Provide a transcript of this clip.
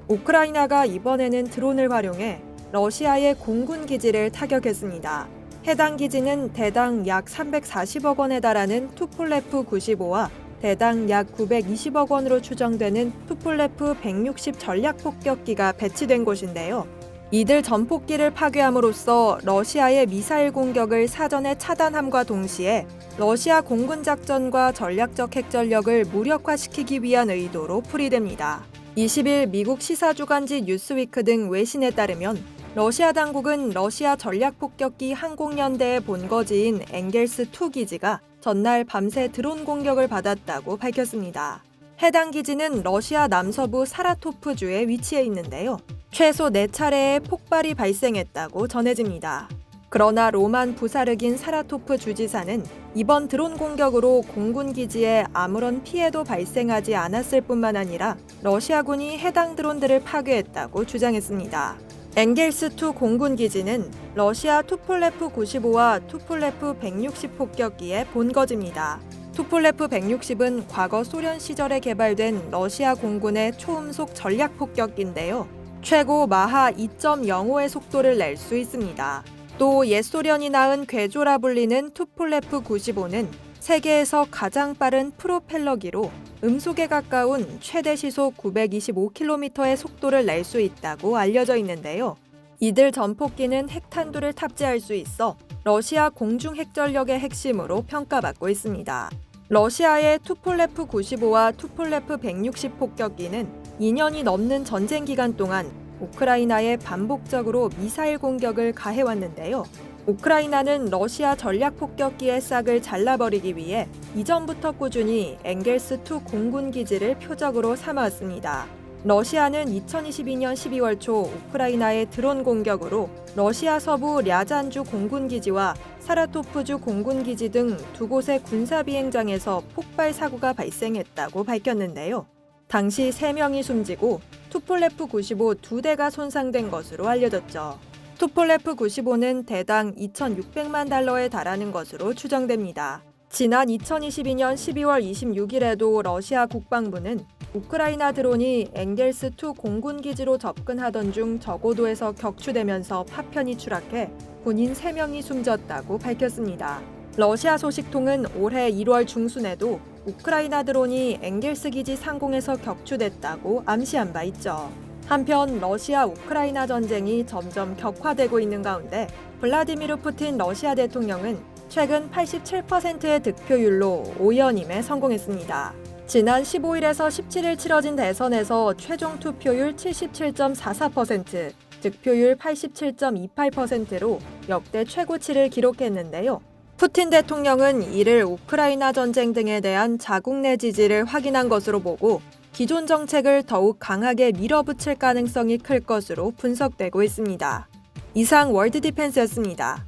우크라이나가 이번에는 드론을 활용해 러시아의 공군 기지를 타격했습니다. 해당 기지는 대당 약 340억 원에 달하는 투폴레프 95와 대당 약 920억 원으로 추정되는 투폴레프 160 전략 폭격기가 배치된 곳인데요. 이들 전폭기를 파괴함으로써 러시아의 미사일 공격을 사전에 차단함과 동시에 러시아 공군 작전과 전략적 핵전력을 무력화시키기 위한 의도로 풀이됩니다. 20일 미국 시사주간지 뉴스위크 등 외신에 따르면 러시아 당국은 러시아 전략폭격기 항공연대의 본거지인 엥겔스2 기지가 전날 밤새 드론 공격을 받았다고 밝혔습니다. 해당 기지는 러시아 남서부 사라토프주에 위치해 있는데요. 최소 4차례의 폭발이 발생했다고 전해집니다. 그러나 로만 부사르긴 사라토프 주지사는 이번 드론 공격으로 공군 기지에 아무런 피해도 발생하지 않았을 뿐만 아니라 러시아군이 해당 드론들을 파괴했다고 주장했습니다. 엥겔스2 공군 기지는 러시아 투폴레프 95와 투폴레프 160 폭격기의 본거지입니다. 투폴레프 160은 과거 소련 시절에 개발된 러시아 공군의 초음속 전략 폭격기인데요. 최고 마하 2.05의 속도를 낼 수 있습니다. 또 옛 소련이 낳은 괴조라 불리는 투폴레프 95는 세계에서 가장 빠른 프로펠러기로 음속에 가까운 최대 시속 925km의 속도를 낼 수 있다고 알려져 있는데요. 이들 전폭기는 핵탄두를 탑재할 수 있어 러시아 공중 핵전력의 핵심으로 평가받고 있습니다. 러시아의 투폴레프 95와 투폴레프 160 폭격기는 2년이 넘는 전쟁 기간 동안 우크라이나에 반복적으로 미사일 공격을 가해왔는데요. 우크라이나는 러시아 전략 폭격기의 싹을 잘라버리기 위해 이전부터 꾸준히 엥겔스2 공군 기지를 표적으로 삼아왔습니다. 러시아는 2022년 12월 초 우크라이나의 드론 공격으로 러시아 서부 랴잔주 공군 기지와 사라토프주 공군 기지 등 두 곳의 군사 비행장에서 폭발 사고가 발생했다고 밝혔는데요. 당시 3명이 숨지고 투폴레프 95 2대가 손상된 것으로 알려졌죠. 투폴레프 95는 대당 2,600만 달러에 달하는 것으로 추정됩니다. 지난 2022년 12월 26일에도 러시아 국방부는 우크라이나 드론이 엥겔스2 공군 기지로 접근하던 중 저고도에서 격추되면서 파편이 추락해 군인 3명이 숨졌다고 밝혔습니다. 러시아 소식통은 올해 1월 중순에도 우크라이나 드론이 엥겔스 기지 상공에서 격추됐다고 암시한 바 있죠. 한편 러시아 우크라이나 전쟁이 점점 격화되고 있는 가운데 블라디미르 푸틴 러시아 대통령은 최근 87%의 득표율로 5연임에 성공했습니다. 지난 15일에서 17일 치러진 대선에서 최종 투표율 77.44%, 득표율 87.28%로 역대 최고치를 기록했는데요. 푸틴 대통령은 이를 우크라이나 전쟁 등에 대한 자국 내 지지를 확인한 것으로 보고 기존 정책을 더욱 강하게 밀어붙일 가능성이 클 것으로 분석되고 있습니다. 이상 월드 디펜스였습니다.